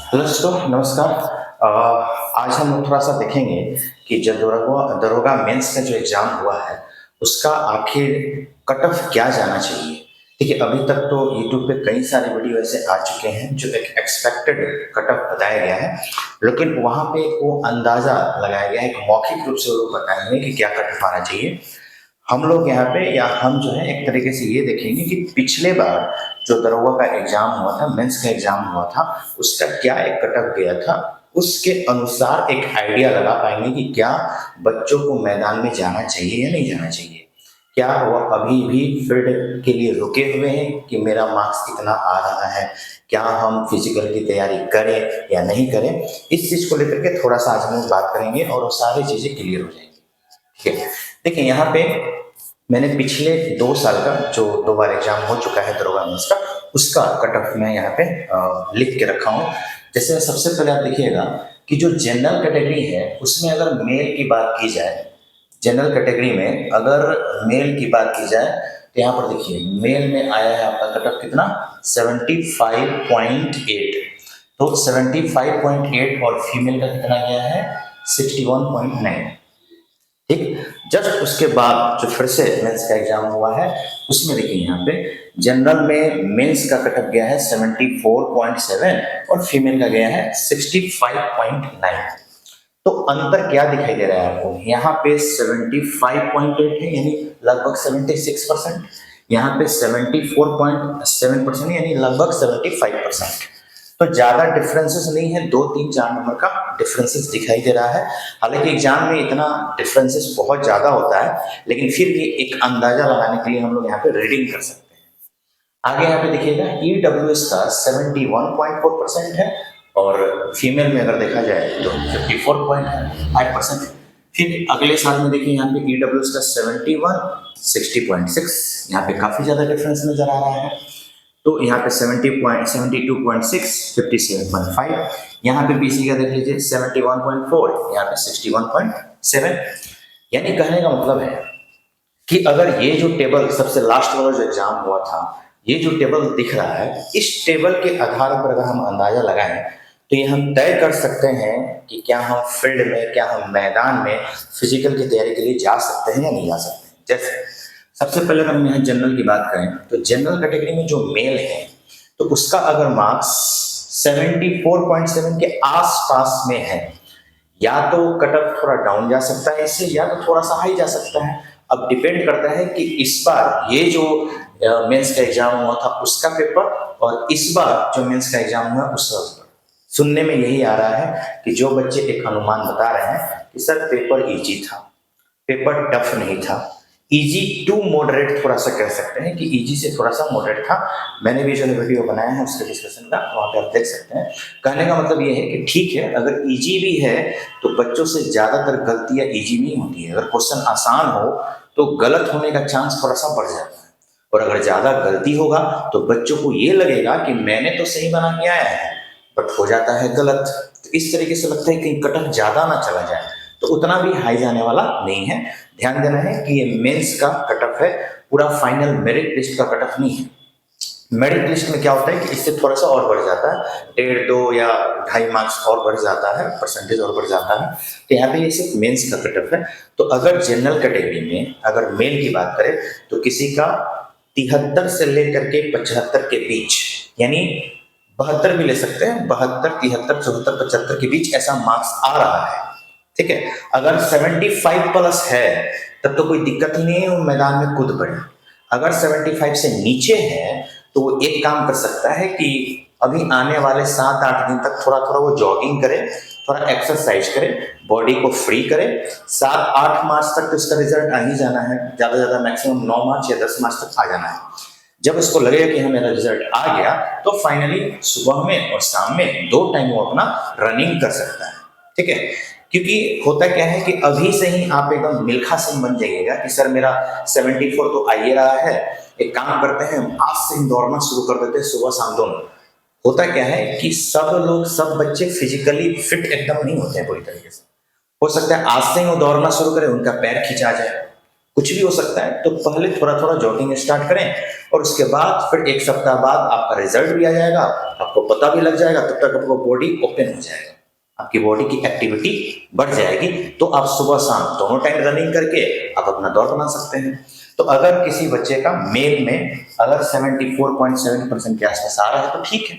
Hello दोस्तों, नमस्कार। आज हम लोग थोड़ा सा देखेंगे कि जब दरोगा मेंस का जो एग्ज़ाम हुआ है, उसका आखिर कट ऑफ क्या जाना चाहिए। देखिए, अभी तक तो यूट्यूब पे कई सारे वीडियो ऐसे आ चुके हैं जो एक एक्सपेक्टेड कट ऑफ बताया गया है, लेकिन वहाँ पे वो अंदाज़ा लगाया गया है, एक मौखिक रूप से वो लोग बताएंगे कि क्या कट ऑफ आना चाहिए। हम लोग यहाँ पे या हम जो है एक तरीके से ये देखेंगे कि पिछले बार जो दरोगा का एग्जाम हुआ था, मेंस का एग्जाम हुआ था, उसका क्या एक कट ऑफ गया था। उसके अनुसार एक आइडिया लगा पाएंगे कि क्या बच्चों को मैदान में जाना चाहिए या नहीं जाना चाहिए। क्या वो अभी भी फील्ड के लिए रुके हुए हैं कि मेरा मार्क्स कितना आ रहा है, क्या हम फिजिकल की तैयारी करें या नहीं करें। इस चीज को लेकर के थोड़ा सा आज हम लोग बात करेंगे और वो सारी चीजें क्लियर हो जाएंगी। ठीक है, देखिए यहाँ पे मैंने पिछले 2 साल का जो 2 बार एग्जाम हो चुका है दरोगा मेंस का, उसका कट ऑफ मैं यहाँ पे लिख के रखा हूँ। जैसे सबसे पहले आप देखिएगा कि जो जनरल कैटेगरी है उसमें अगर मेल की बात की जाए, जनरल कैटेगरी में अगर मेल की बात की जाए तो यहाँ पर देखिए मेल में आया है आपका कट ऑफ कितना, 75.8। तो 75.8 और फीमेल का कितना गया है, 61.9। ठीक, जस्ट उसके बाद जो फिर से मेंस का एग्जाम हुआ है उसमें देखिए यहाँ पे जनरल में मेंस का कटअप गया है 74.7 और फीमेल का गया है 65.9। तो अंतर क्या दिखाई दे रहा है आपको, यहाँ पे 75.8 है यानी लगभग 76%, यहाँ पे 74.7% यानी लगभग 75%। तो ज्यादा डिफरेंसेस नहीं है, 2 3 4 नंबर का डिफरेंसेस दिखाई दे रहा है। हालांकि एग्जाम में इतना डिफरेंसेस बहुत ज्यादा होता है, लेकिन फिर भी एक अंदाजा लगाने के लिए हम लोग यहाँ पे रीडिंग कर सकते हैं। आगे यहाँ पे देखिएगा ईडब्ल्यूएस का 71.4% है और फीमेल में अगर देखा जाए तो 54.5% है। फिर अगले साल में देखिए यहाँ पे ईडब्ल्यूएस का 71 60.6, यहाँ पे काफी ज्यादा डिफरेंस नजर आ रहा है। तो यहाँ पे 72.6 57.5, यहाँ पे बीसी का देख लीजिए 71.4, यहाँ पे 61.7। यानी कहने का मतलब है कि अगर ये जो टेबल सबसे लास्ट वाला जो एग्जाम हुआ था, ये जो टेबल दिख रहा है, इस टेबल के आधार पर अगर हम अंदाजा लगाएं तो ये हम तय कर सकते हैं कि क्या हम फील्ड में, क्या हम मैदान में फिजिकल की तैयारी के लिए जा सकते हैं या नहीं जा सकते हैं। जैसे सबसे पहले अगर हम यहाँ जनरल की बात करें तो जनरल कैटेगरी में जो मेल है तो उसका अगर मार्क्स 74.7 के आसपास में है, या तो कट ऑफ थोड़ा डाउन जा सकता है इससे, या तो थोड़ा सा हाई जा सकता है। अब डिपेंड करता है कि इस बार ये जो मेंस का एग्जाम हुआ था उसका पेपर और इस बार जो मेंस का एग्जाम हुआ उसका पेपर। सुनने में यही आ रहा है कि जो बच्चे एक अनुमान बता रहे हैं कि सर पेपर इजी था, पेपर टफ नहीं था, इजी टू मॉडरेट थोड़ा सा कह सकते हैं कि इजी से थोड़ा सा मॉडरेट था। मैंने भी जो वीडियो बनाया है उसके डिस्कशन का, वहाँ पे आप देख सकते हैं। कहने का मतलब ये है कि ठीक है, अगर इजी भी है तो बच्चों से ज्यादातर गलतियां इजी नहीं होती है। अगर क्वेश्चन आसान हो तो गलत होने का चांस थोड़ा सा बढ़ जाता है, और अगर ज्यादा गलती होगा तो बच्चों को ये लगेगा कि मैंने तो सही बना के आया है बट हो जाता है गलत। तो इस तरीके से लगता है कहीं कट ऑफ ज्यादा ना चला जाए, तो उतना भी हाई जाने वाला नहीं है। ध्यान देना है कि ये मेंस का कट ऑफ है, पूरा फाइनल मेरिट लिस्ट का कट ऑफ नहीं है। मेरिट लिस्ट में क्या होता है कि इससे थोड़ा सा और बढ़ जाता है, 1.5 2 या 2.5 मार्क्स और बढ़ जाता है, परसेंटेज और बढ़ जाता है। तो यहाँ पे ये सिर्फ मेंस का कट ऑफ है। तो अगर जनरल कैटेगरी में अगर मेल की बात करें तो किसी का 73 से लेकर के 75 के बीच, यानी 72 भी ले सकते हैं, 72 73 74 75 के बीच ऐसा मार्क्स आ रहा है। ठीक है, अगर 75 प्लस है तब तो कोई दिक्कत ही नहीं है, वो मैदान में कूद पड़े। अगर 75 से नीचे है तो वो एक काम कर सकता है कि अभी आने वाले 7 8 दिन तक थोड़ा थोड़ा वो जॉगिंग करे, थोड़ा एक्सरसाइज करे, बॉडी को फ्री करे। 7 8 मार्च तक तो इसका रिजल्ट आ ही जाना है, ज्यादा ज्यादा मैक्सिमम 9 मार्च या 10 मार्च तक आ जाना है। जब इसको लगेगा कि हाँ मेरा रिजल्ट आ गया तो फाइनली सुबह में और शाम में 2 टाइम वो अपना रनिंग कर सकता है। ठीक है, क्योंकि होता क्या है कि अभी से ही आप एकदम मिल्खा सिंह बन जाइएगा कि सर मेरा 74 तो आ ही रहा है, एक काम करते हैं आज से ही दौड़ना शुरू कर देते हैं सुबह शाम दोनों। होता क्या है कि सब लोग, सब बच्चे फिजिकली फिट एकदम नहीं होते हैं पूरी तरीके से। हो सकता है आज से ही वो दौड़ना शुरू करें, उनका पैर खिंचा जाए, कुछ भी हो सकता है। तो पहले थोड़ा थोड़ा जॉगिंग स्टार्ट करें और उसके बाद फिर 1 सप्ताह बाद आपका रिजल्ट भी आ जाएगा, आपको पता भी लग जाएगा, तब तक आपको बॉडी ओपन हो जाएगा, आपकी बॉडी की एक्टिविटी बढ़ जाएगी। तो आप सुबह शाम दोनों टाइम रनिंग करके आप अपना दौड़ बना सकते हैं। तो अगर किसी बच्चे का मेल में अगर 74.7% के आसपास आ रहा है तो ठीक है।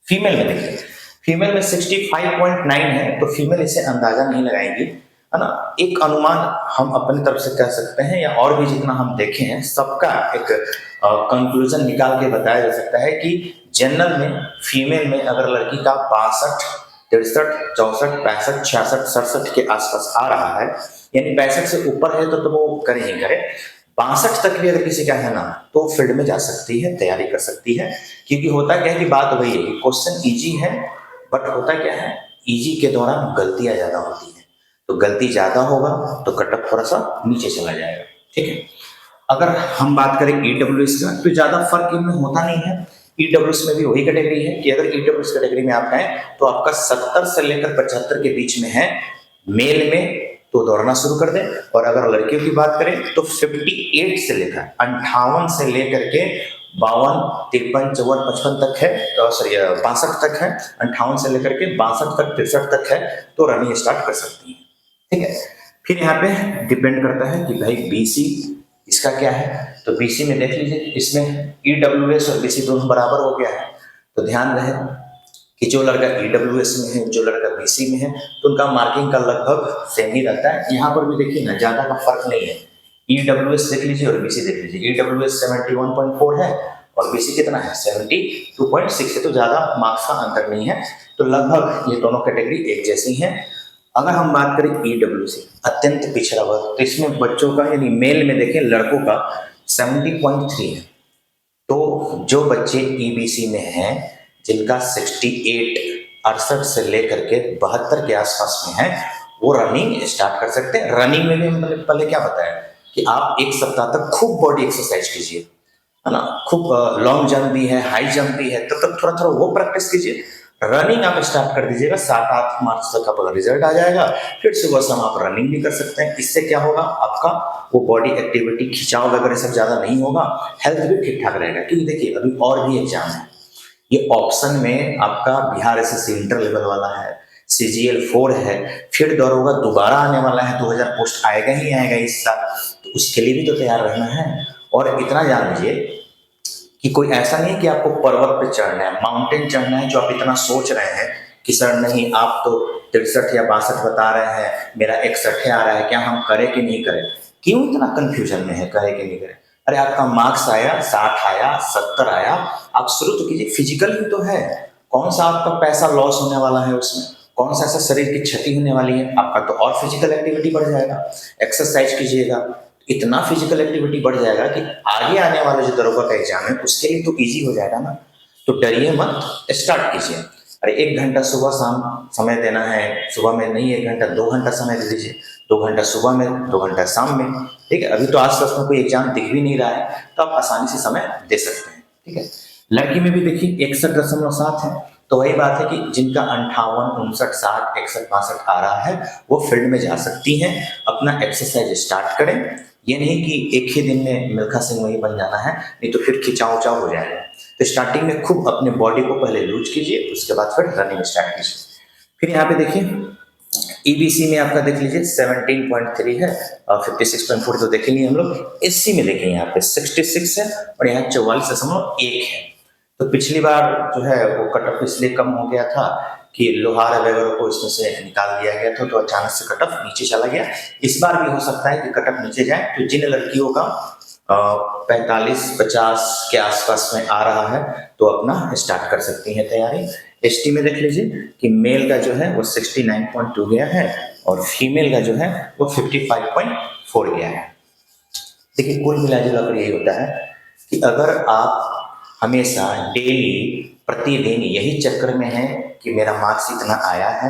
फीमेल में देखिए, फीमेल में 65.9 है, तो फीमेल इसे अंदाजा नहीं लगाएंगी, है ना। एक अनुमान हम अपनी तरफ से कह सकते हैं, या और भी जितना हम देखे हैं सबका एक कंक्लूजन निकाल के बताया जा सकता है कि जनरल में फीमेल में अगर लड़की का 62, 63, 64, 65, 66, 67 के आसपास आ रहा है, यानी 65 से ऊपर है तो वो करे ही करे, 62 तक भी अगर किसी का है ना तो फील्ड में जा सकती है, तैयारी कर सकती है। क्योंकि होता क्या है कि बात वही है कि क्वेश्चन इजी है, बट होता क्या है, इजी के दौरान गलतियां ज्यादा होती हैं, तो गलती ज्यादा होगा तो कटअप थोड़ा सा नीचे चला जाएगा, ठीक है। अगर हम बात करें ईडब्ल्यूएस का, तो ज्यादा फर्क इनमें होता नहीं है। ईडब्ल्यूएस में भी वही कैटेगरी है कि अगर ईडब्ल्यूएस कैटेगरी में आप हैं तो आपका 70 से लेकर 75 के बीच में है मेल में, तो दौड़ना शुरू कर दें। और अगर लड़कियों की बात करें तो 58 से लेकर 58 से लेकर के 52, 53, 54, 55 तक है, सॉरी 62 तक है, 58 से लेकर के 62 तक, 63 तक है, तो रनिंग स्टार्ट कर सकती है, ठीक है। फिर यहाँ पे डिपेंड करता है कि भाई बीसी इसका क्या है, तो बीसी में देख लीजिए, इसमें ईडब्ल्यूएस और बीसी दोनों बराबर हो गया है। तो ध्यान रहे कि जो लड़का ईडब्ल्यूएस में है, जो लड़का बीसी में है, तो उनका मार्किंग का लगभग सेम ही रहता है। यहाँ पर भी देखिए ना, ज्यादा का फर्क नहीं है। ईडब्ल्यूएस देख लीजिए और बीसी देख लीजिए, ईडब्ल्यूएस 71.4 है और बीसी कितना है 72.6 है, तो ज्यादा मार्क्स का अंतर नहीं है। तो लगभग ये दोनों कैटेगरी एक जैसी हैं। अगर हम बात करें ईडब्ल्यूसी अत्यंत पिछड़ा वर्ग, तो इसमें बच्चों का यानी मेल में देखें लड़कों का 70.3 है। तो जो बच्चे ईबीसी में हैं जिनका 68 से लेकर के 72 के आसपास में है, वो रनिंग स्टार्ट कर सकते हैं। रनिंग में भी हमने पहले क्या बताया कि आप 1 सप्ताह तक खूब बॉडी एक्सरसाइज कीजिए, है ना, खूब लॉन्ग जंप भी है, हाई जंप भी है, तब तक थोड़ा थोड़ा वो प्रैक्टिस कीजिए। रनिंग आप स्टार्ट कर दीजिएगा, 7-8 मार्च तक आपका रिजल्ट आ जाएगा। फिर सुबह शाम आप रनिंग भी कर सकते हैं। इससे क्या होगा, आपका वो बॉडी एक्टिविटी, खिंचाव वगैरह सब ज्यादा नहीं होगा, हेल्थ भी ठीक ठाक रहेगा। क्योंकि देखिए अभी और भी एग्जाम है, ये ऑप्शन में आपका बिहार एसएससी इंटर लेवल वाला है, CGL 4 है, फिर दौड़ोगा दोबारा आने वाला है, 2000 पोस्ट आएगा ही आएगा इस साल, तो उसके लिए भी तो तैयार रहना है। और इतना जान लीजिए कि कोई ऐसा नहीं कि आपको पर्वत पे चढ़ना है, माउंटेन चढ़ना है, जो आप इतना सोच रहे हैं कि सर नहीं आप तो 63 या 62 बता रहे हैं, मेरा 61 आ रहा है, क्या हम करें कि नहीं करें। क्यों इतना कंफ्यूजन में है, करें कि नहीं करें। अरे आपका मार्क्स आया, 60 आया, 70 आया, आप शुरू तो कीजिए। फिजिकल ही तो है, कौन सा आपका पैसा लॉस होने वाला है उसमें, कौन सा ऐसा शरीर की क्षति होने वाली है। आपका तो और फिजिकल एक्टिविटी बढ़ जाएगा, एक्सरसाइज कीजिएगा, इतना फिजिकल एक्टिविटी बढ़ जाएगा कि आगे आने वाले जो दरोगा का एग्जाम है उसके लिए तो इजी हो जाएगा ना। तो डरिए मत, स्टार्ट कीजिए। अरे 1 घंटा सुबह शाम समय देना है, सुबह में नहीं 1 घंटा, 2 घंटा समय दे दीजिए, 2 घंटा सुबह में, 2 घंटा शाम में, ठीक है। अभी तो आसपास में कोई एग्जाम दिख भी नहीं रहा है, तो आप आसानी से समय दे सकते हैं, ठीक है। लड़की में भी देखिए 61.7 है, तो वही बात है कि जिनका 58, 59, 60, 61, 62 आ रहा है वो फील्ड में जा सकती हैं, अपना एक्सरसाइज स्टार्ट करें। ये नहीं कि एक ही दिन में मिल्खा सिंह वही बन जाना है, नहीं तो फिर खिंचाव उचाव हो जाएगा। तो स्टार्टिंग में खूब अपने बॉडी को पहले लूज कीजिए, उसके बाद फिर रनिंग स्टार्ट कीजिए। फिर यहाँ पे देखिए ईबीसी में आपका देख लीजिए 17.3 है और 56.4 तो देखे नहीं हम लोग। एससी में देखिए यहाँ पे 66 है और यहाँ 44.1 है। तो पिछली बार जो है वो कट ऑफ इसलिए कम हो गया था कि लोहार वगैरह को इसमें से निकाल दिया गया था, तो अचानक से कट ऑफ नीचे चला गया। इस बार भी हो सकता है कि कट ऑफ नीचे जाए, तो जिन लड़कियों का 45-50 के आसपास में आ रहा है तो अपना स्टार्ट कर सकती हैं तैयारी। एसटी में देख लीजिए कि मेल का जो है वो 69.2 गया है और फीमेल का जो है वो 55.4 गया है। देखिए कुल मिलाजुला यही होता है कि अगर आप हमेशा डेली प्रतिदिन यही चक्कर में है कि मेरा मार्क्स इतना आया है,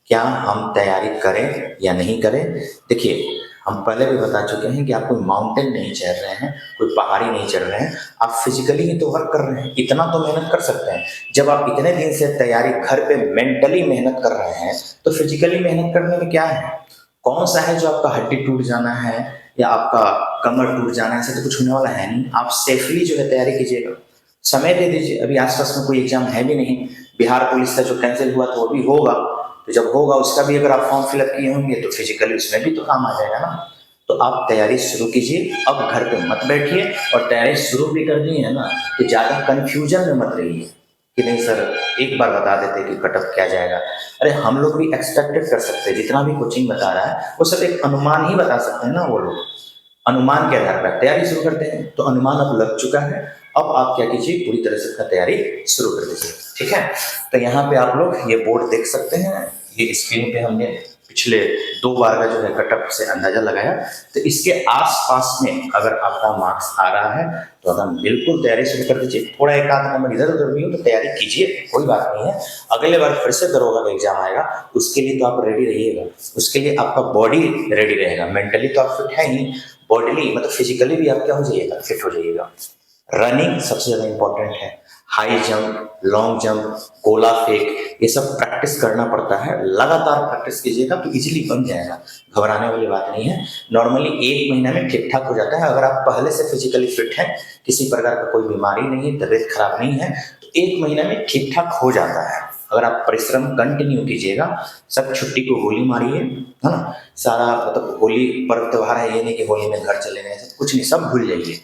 क्या हम तैयारी करें या नहीं करें। देखिए हम पहले भी बता चुके हैं कि आप कोई माउंटेन नहीं चढ़ रहे हैं, कोई पहाड़ी नहीं चढ़ रहे हैं, आप फिजिकली ही तो वर्क कर रहे हैं, इतना तो मेहनत कर सकते हैं। जब आप इतने दिन से तैयारी घर पे मेंटली मेहनत कर रहे हैं तो फिजिकली मेहनत करने में क्या है, कौन सा है जो आपका हड्डी टूट जाना है या आपका कमर टूट जाना, ऐसा तो कुछ होने वाला है नहीं। आप सेफली जो है तैयारी कीजिएगा, समय दे दीजिए। अभी आसपास में कोई एग्जाम है भी नहीं, बिहार पुलिस का जो कैंसिल हुआ था वो भी होगा, तो जब होगा उसका भी अगर आप फॉर्म फिलअप किए होंगे तो फिजिकली उसमें भी तो काम आ जाएगा ना। तो आप तैयारी शुरू कीजिए, अब घर पे मत बैठिए, और तैयारी शुरू भी कर दी है ना तो ज़्यादा कन्फ्यूजन में मत रहिए कि नहीं सर एक बार बता देते कि कट ऑफ क्या जाएगा। अरे हम लोग भी एक्सपेक्टेड कर सकते हैं, जितना भी कोचिंग बता रहा है वो सब एक अनुमान ही बता सकते हैं ना वो लोग, अनुमान के आधार पर तैयारी शुरू करते हैं। तो अनुमान अब लग चुका है, अब आप क्या कीजिए, पूरी तरह से अपना तैयारी शुरू कर दीजिए। ठीक है, तो यहाँ पे आप लोग ये बोर्ड देख सकते हैं, ये स्क्रीन पे हमने पिछले 2 बार का जो है कटअप से अंदाजा लगाया। तो इसके आसपास में अगर आपका मार्क्स आ रहा है तो एकदम बिल्कुल तैयारी शुरू कर दीजिए। थोड़ा एक आध नंबर इधर उधर भी हो तो तैयारी कीजिए, कोई बात नहीं है। अगले बार फिर से दरोगा का एग्जाम आएगा, उसके लिए तो आप रेडी रहिएगा, उसके लिए आपका बॉडी रेडी रहेगा। मेंटली तो आप फिट है ही, बॉडीली मतलब फिजिकली भी आप क्या हो जाइएगा, फिट हो जाइएगा। रनिंग सबसे ज़्यादा इंपॉर्टेंट है, हाई जंप, लॉन्ग जंप, गोला फेंक, ये सब प्रैक्टिस करना पड़ता है। लगातार प्रैक्टिस कीजिएगा तो इजीली बन जाएगा, घबराने वाली बात नहीं है। नॉर्मली 1 महीना में ठीक ठाक हो जाता है। अगर आप पहले से फिजिकली फिट हैं, किसी प्रकार का कोई बीमारी नहीं है, तबीयत खराब नहीं है, तो 1 महीना में ठीक ठाक हो जाता है। अगर आप परिश्रम कंटिन्यू कीजिएगा, सब छुट्टी को होली मारिए, है ना, सारा मतलब होली पर्व त्योहार है, ये नहीं कि होली में घर चले गए, सब कुछ नहीं, सब भूल जाइए।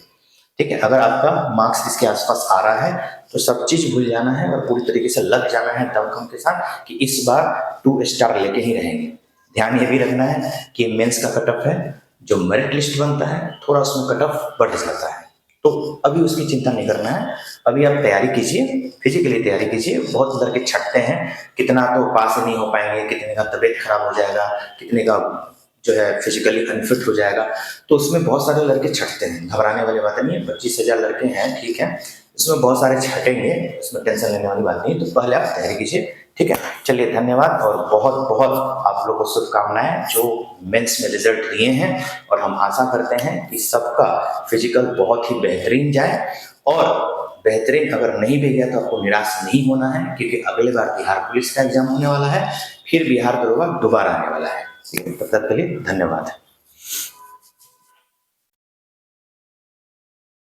ठीक है, अगर आपका मार्क्स इसके आसपास आ रहा है तो सब चीज भूल जाना है और पूरी तरीके से लग जाना है दमखम के साथ कि इस बार 2 स्टार लेके ही रहेंगे। ध्यान ये भी रखना है कि मेंस का कट ऑफ है, जो मेरिट लिस्ट बनता है थोड़ा उसमें कट ऑफ बढ़ जाता है, तो अभी उसकी चिंता नहीं करना है। अभी आप तैयारी कीजिए, फिजिकली तैयारी कीजिए। बहुत लड़के छटते हैं, कितना तो पास ही नहीं हो पाएंगे, कितने का तबीयत खराब हो जाएगा, कितने का जो है फिजिकली अनफिट हो जाएगा, तो उसमें बहुत सारे लड़के छटते हैं। घबराने वाली बात नहीं है, 25,000 लड़के हैं, ठीक है, इसमें बहुत सारे छटेंगे, इसमें टेंशन लेने वाली बात नहीं है। तो पहले आप तैयारी कीजिए, ठीक है। चलिए धन्यवाद, और बहुत बहुत आप लोगों को शुभकामनाएं जो मेंस में रिजल्ट दिए हैं, और हम आशा करते हैं कि सबका फिजिकल बहुत ही बेहतरीन जाए। और बेहतरीन अगर नहीं भी गया तो आपको निराश नहीं होना है, क्योंकि अगले बार बिहार पुलिस का एग्जाम होने वाला है, फिर बिहार दरोगा दोबारा आने वाला है। तब तक के लिए धन्यवाद।